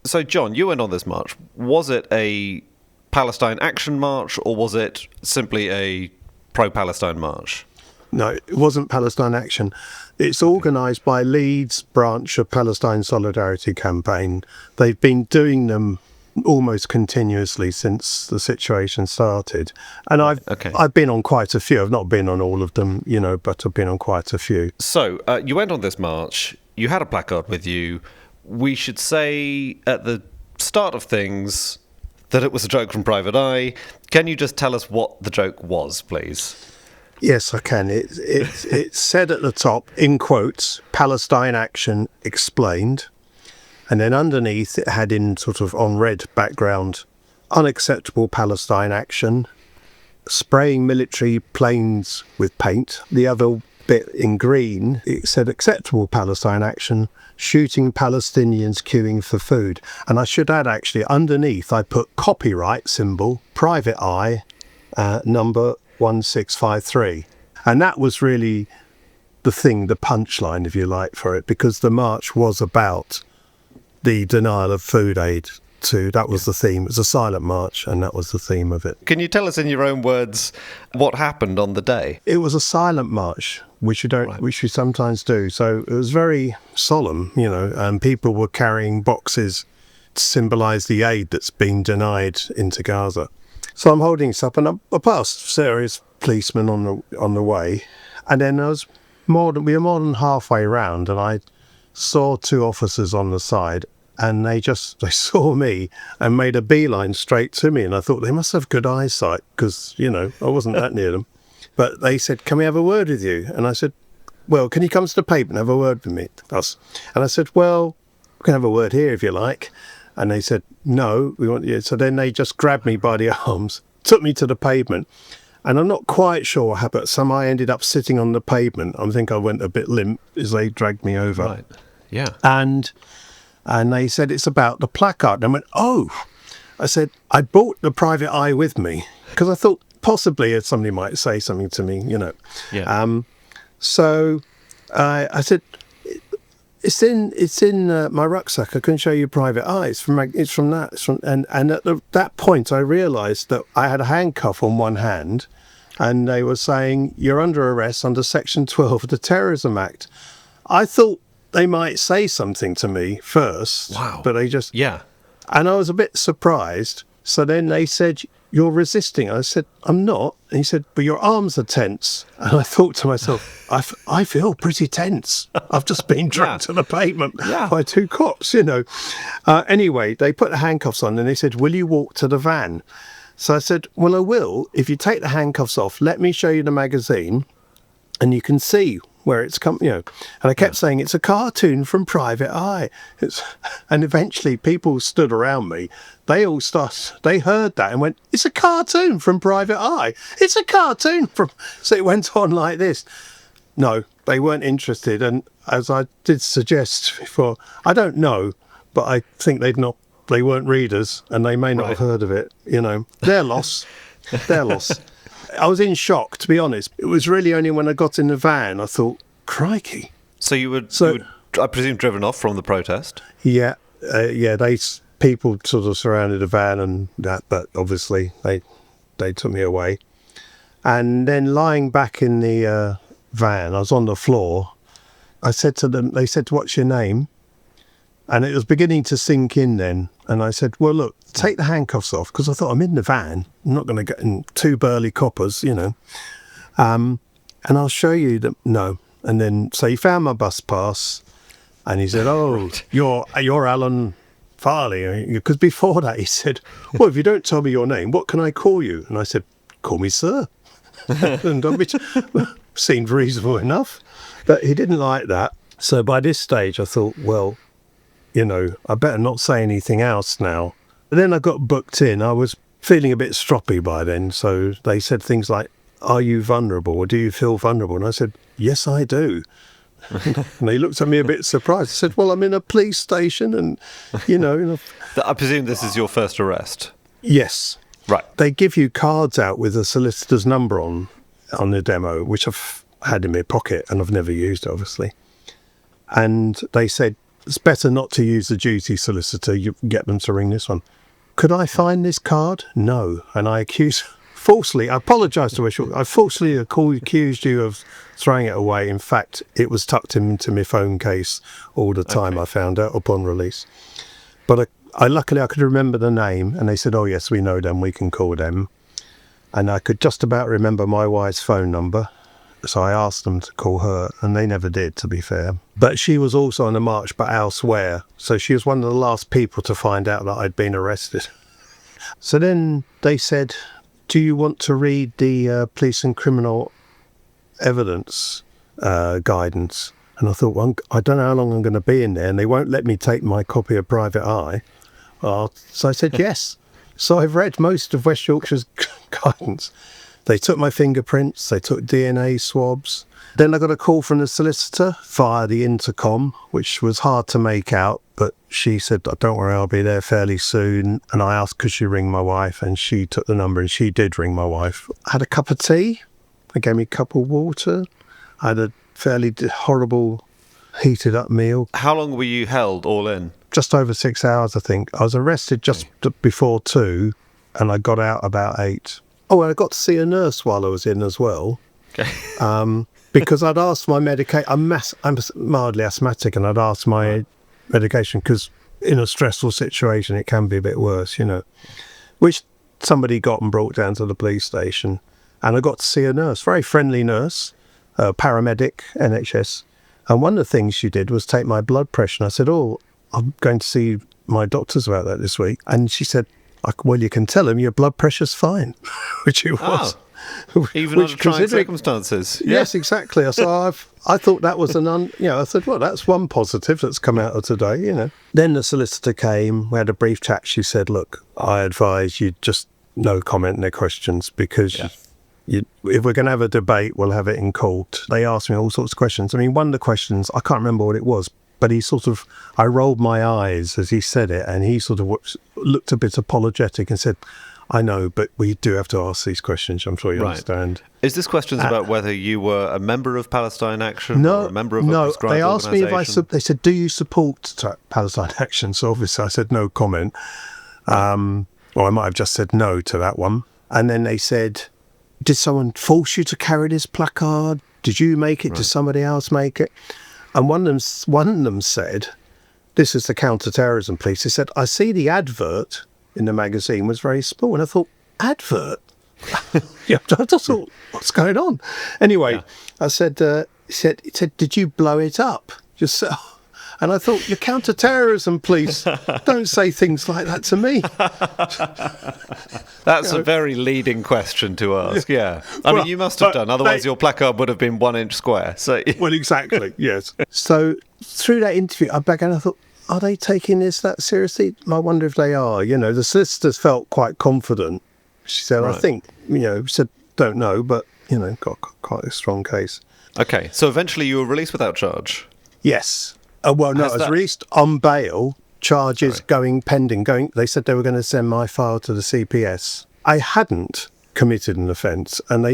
So, John, you went on this march. Was it a Palestine Action March, or was it simply a pro-Palestine march? No, it wasn't Palestine Action. It's organised by Leeds branch of Palestine Solidarity Campaign. They've been doing them almost continuously since the situation started. And I've been on quite a few. I've not been on all of them, but I've been on quite a few. So, you went on this march. You had a placard with you. We should say at the start of things that it was a joke from Private Eye. Can you just tell us what the joke was, please? Yes, I can. It said at the top, in quotes, Palestine Action Explained. And then underneath it had in sort of on red background, unacceptable Palestine action, spraying military planes with paint. The other bit in green, it said acceptable Palestine action, shooting Palestinians queuing for food. And I should add, actually, underneath I put copyright symbol, Private Eye, number 1653. And that was really the punchline, if you like, for it, because the march was about the denial of food aid too. That was the theme. It was a silent march, and that was the theme of it. Can you tell us in your own words what happened on the day? It was a silent march, which we sometimes do. So it was very solemn, and people were carrying boxes to symbolise the aid that's been denied into Gaza. So I'm holding this up, and I passed serious policemen on the way, and then we were more than halfway round, and I saw two officers on the side, and they saw me and made a beeline straight to me, and I thought they must have good eyesight because I wasn't that near them. But they said, "Can we have a word with you?" And I said, "Well, can you come to the pavement and have a word with me?" And I said, "Well, we can have a word here if you like." And they said, "No, we want you." So then they just grabbed me by the arms, took me to the pavement. And I'm not quite sure how, but somehow I ended up sitting on the pavement. I think I went a bit limp as they dragged me over. Right. Yeah. And they said, "It's about the placard." And I went, "Oh." I said, "I brought the Private Eye with me," because I thought possibly somebody might say something to me, Yeah. So I said, It's in my rucksack. I can show you Private Eye. It's from that. And at that point, I realised that I had a handcuff on one hand, and they were saying, "You're under arrest under Section 12 of the Terrorism Act." I thought they might say something to me first. Wow. But they just... Yeah. And I was a bit surprised. So then they said, "You're resisting." I said, "I'm not." And he said, "But your arms are tense." And I thought to myself, I feel pretty tense. I've just been dragged to the pavement by two cops, Anyway, they put the handcuffs on and they said, "Will you walk to the van?" So I said, "Well, I will. If you take the handcuffs off, let me show you the magazine and you can see where it's come, And I kept saying, "It's a cartoon from Private Eye." And eventually people stood around me. They heard that and went, "It's a cartoon from Private Eye. It's a cartoon from..." So it went on like this. No, they weren't interested. And as I did suggest before, I don't know, but I think they weren't readers and they may not have heard of it. Their loss. Their loss. I was in shock, to be honest. It was really only when I got in the van I thought, crikey. So you would, I presume, driven off from the protest? Yeah, people sort of surrounded the van and that, but obviously they took me away. And then lying back in the van, I was on the floor. I said to them, they said, "What's your name?" And it was beginning to sink in then. And I said, "Well, look, take the handcuffs off," because I thought, I'm in the van. I'm not going to get in two burly coppers, And I'll show you that. No. And then, so he found my bus pass and he said, "Oh, you're Alan Farley." Because before that he said, "Well, if you don't tell me your name, what can I call you?" And I said, "Call me sir." And which seemed reasonable enough. But he didn't like that. So by this stage I thought, well, I better not say anything else now. And then I got booked in. I was feeling a bit stroppy by then. So they said things like, "Are you vulnerable, or do you feel vulnerable?" And I said, "Yes, I do." And they looked at me a bit surprised. I said, "Well, I'm in a police station and, I presume this is your first arrest? Yes. Right. They give you cards out with a solicitor's number on the demo, which I've had in my pocket and I've never used, obviously. And they said, it's better not to use the duty solicitor. You get them to ring this one. Could I find this card? No. And I apologise to West Yorkshire. I falsely accused you of throwing it away. In fact, it was tucked into my phone case all the time. Okay. I found out upon release. But luckily I could remember the name, and they said, oh yes, we know them, we can call them. And I could just about remember my wife's phone number. So I asked them to call her, and they never did, to be fair. But she was also on the march, but elsewhere. So she was one of the last people to find out that I'd been arrested. So then they said, do you want to read the police and criminal evidence guidance? And I thought, well, I don't know how long I'm going to be in there, and they won't let me take my copy of Private Eye. So I said yes. So I've read most of West Yorkshire's guidance. They took my fingerprints, they took DNA swabs. Then I got a call from the solicitor via the intercom, which was hard to make out, but she said, don't worry, I'll be there fairly soon. And I asked, could she ring my wife? And she took the number, and she did ring my wife. I had a cup of tea. They gave me a cup of water. I had a fairly horrible heated up meal. How long were you held all in? Just over 6 hours, I think. I was arrested just before 2, and I got out about 8. Oh, and I got to see a nurse while I was in as well. Okay. Because I'd asked my medication. I'm mildly asthmatic, and I'd asked my medication because in a stressful situation it can be a bit worse, which somebody got and brought down to the police station. And I got to see a nurse, very friendly nurse, paramedic, NHS. And one of the things she did was take my blood pressure. And I said, I'm going to see my doctors about that this week. And she said, well, you can tell him your blood pressure's fine, which it was. Even under trying circumstances. Yes, exactly. So I thought that was I said, well, that's one positive that's come out of today, Then the solicitor came, we had a brief chat. She said, look, I advise you just no comment on their questions because if we're going to have a debate, we'll have it in court. They asked me all sorts of questions. I mean, one of the questions, I can't remember what it was, but I rolled my eyes as he said it, and he sort of looked a bit apologetic and said, I know, but we do have to ask these questions, I'm sure you understand. Is this questions about whether you were a member of Palestine Action or a member of a prescribed they asked me organisation? They said, do you support Palestine Action? So obviously I said no comment. Or I might have just said no to that one. And then they said, did someone force you to carry this placard? Did you make it? Did somebody else make it? And one of them said, this is the counter-terrorism police. They said, I see the advert in the magazine was very small. And I thought, advert? I just thought, what's going on? Anyway, I said, he said, did you blow it up yourself? And I thought, your counter-terrorism police don't say things like that to me. That's a very leading question to ask, I mean, you must have done, otherwise your placard would have been 1 inch square. So. Well, exactly, yes. So through that interview, I began, I thought, are they taking this that seriously? I wonder if they are. The solicitors felt quite confident. She said, I think, said, don't know, but, got quite a strong case. Okay, so eventually you were released without charge? Yes. I was released on bail, charges pending. They said they were going to send my file to the CPS. I hadn't committed an offence, and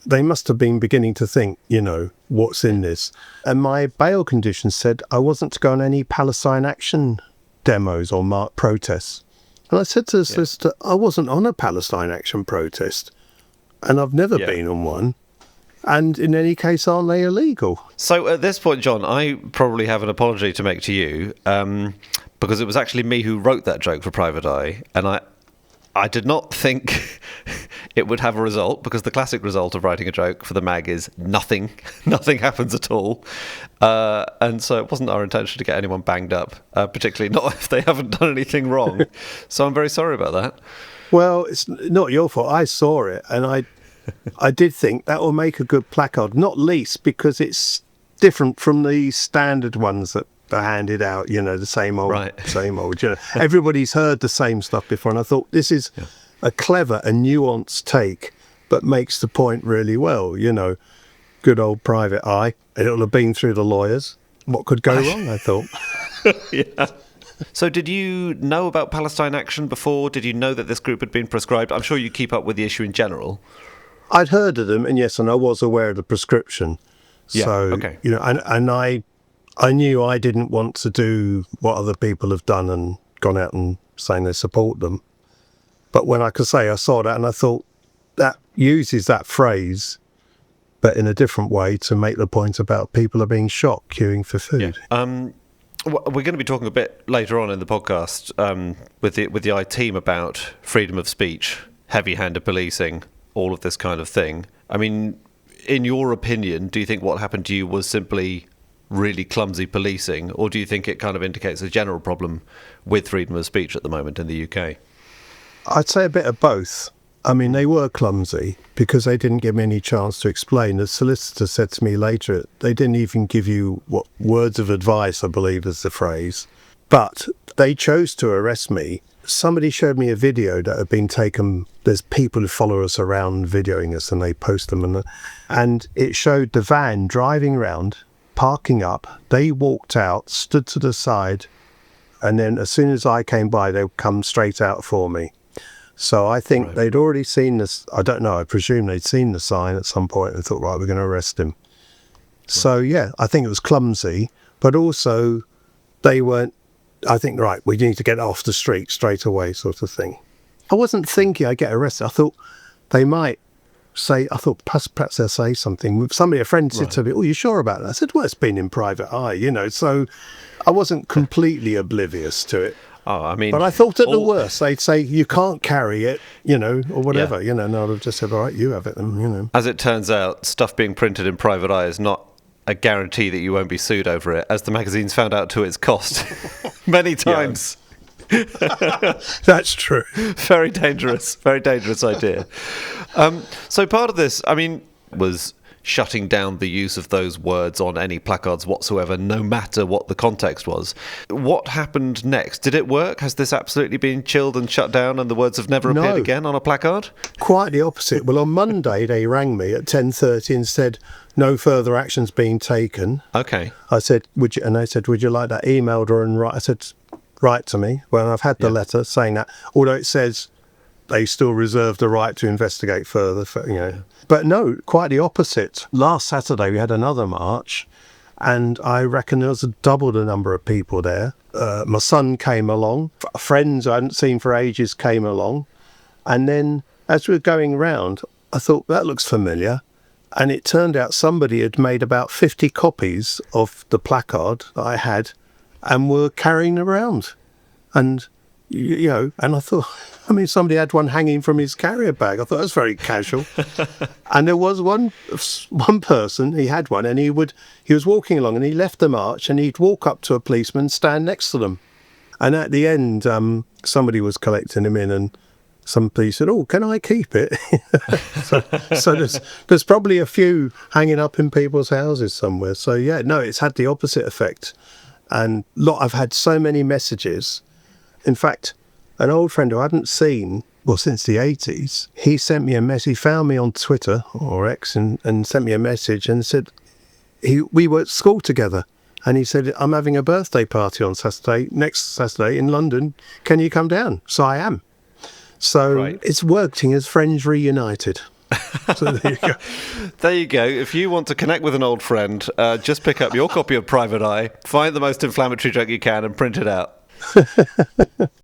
they must have been beginning to think, what's in this? And my bail conditions said I wasn't to go on any Palestine Action demos or protests. And I said to the solicitor, I wasn't on a Palestine Action protest, and I've never been on one. And in any case, aren't they illegal? So at this point, John, I probably have an apology to make to you, because it was actually me who wrote that joke for Private Eye, and I did not think it would have a result, because the classic result of writing a joke for the mag is nothing. Nothing happens at all. And so it wasn't our intention to get anyone banged up, particularly not if they haven't done anything wrong. So I'm very sorry about that. Well, it's not your fault. I saw it, and I did think that will make a good placard, not least because it's different from the standard ones that are handed out, the same old. Everybody's heard the same stuff before, and I thought this is a clever and nuanced take, but makes the point really well. Good old Private Eye. It'll have been through the lawyers. What could go wrong, I thought. So did you know about Palestine Action before? Did you know that this group had been prescribed? I'm sure you keep up with the issue in general. I'd heard of them, and I was aware of the prescription. So, and I knew I didn't want to do what other people have done and gone out and saying they support them. But when I saw that and I thought that uses that phrase, but in a different way to make the point about people are being shot queuing for food. Yeah. We're going to be talking a bit later on in the podcast with the I team about freedom of speech, heavy-handed policing, all of this kind of thing. I mean, in your opinion, do you think what happened to you was simply really clumsy policing, or do you think it kind of indicates a general problem with freedom of speech at the moment in the UK? I'd say a bit of both. I mean, they were clumsy because they didn't give me any chance to explain. The solicitor said to me later, they didn't even give you what words of advice, I believe is the phrase. But they chose to arrest me. Somebody showed me a video that had been taken. There's people who follow us around videoing us and they post them. And it showed the van driving around, parking up. They walked out, stood to the side. And then as soon as I came by, they would come straight out for me. So I think they'd already seen this. I don't know. I presume they'd seen the sign at some point and thought, right, we're going to arrest him. Right. So, yeah, I think it was clumsy, but also they weren't, I think, right, we need to get off the street straight away sort of thing. I wasn't thinking I'd get arrested. I thought they might say, perhaps they'll say something. A friend said to me, oh, you sure about that? I said, well, it's been in private eye, so I wasn't completely oblivious to it. Oh, I mean, but I thought at the worst, they'd say, you can't carry it, or whatever, and I'd have just said, all right, you have it then, As it turns out, stuff being printed in private eye is not a guarantee that you won't be sued over it, as the magazine's found out to its cost many times. That's true. Very dangerous idea. So part of this, I mean, was shutting down the use of those words on any placards whatsoever, no matter what the context was. What happened next? Did it work? Has this absolutely been chilled and shut down and the words have never appeared again on a placard? Quite the opposite. Well, on Monday, they rang me at 10:30 and said, no further action's being taken. Okay. I said, would you like that emailed or in writing? I said, write to me. Well, I've had the letter saying that, although it says they still reserve the right to investigate further, But no, quite the opposite. Last Saturday, we had another march, and I reckon there was double the number of people there. My son came along. Friends I hadn't seen for ages came along. And then, as we were going round, I thought, that looks familiar. And it turned out somebody had made about 50 copies of the placard that I had and were carrying around. And and I thought, somebody had one hanging from his carrier bag. I thought that was very casual. And there was one person, he had one, and he was walking along and he left the march and he'd walk up to a policeman, stand next to them. And at the end, somebody was collecting him in and somebody said, oh, can I keep it? so there's probably a few hanging up in people's houses somewhere. So, yeah, no, it's had the opposite effect. And I've had so many messages. In fact, an old friend who I hadn't seen, since the 80s, he sent me a message. He found me on Twitter or X and sent me a message and said, we were at school together. And he said, I'm having a birthday party on next Saturday in London. Can you come down? So I am. So It's working as friends reunited. So there you go. There you go. If you want to connect with an old friend, just pick up your copy of Private Eye, find the most inflammatory joke you can and print it out.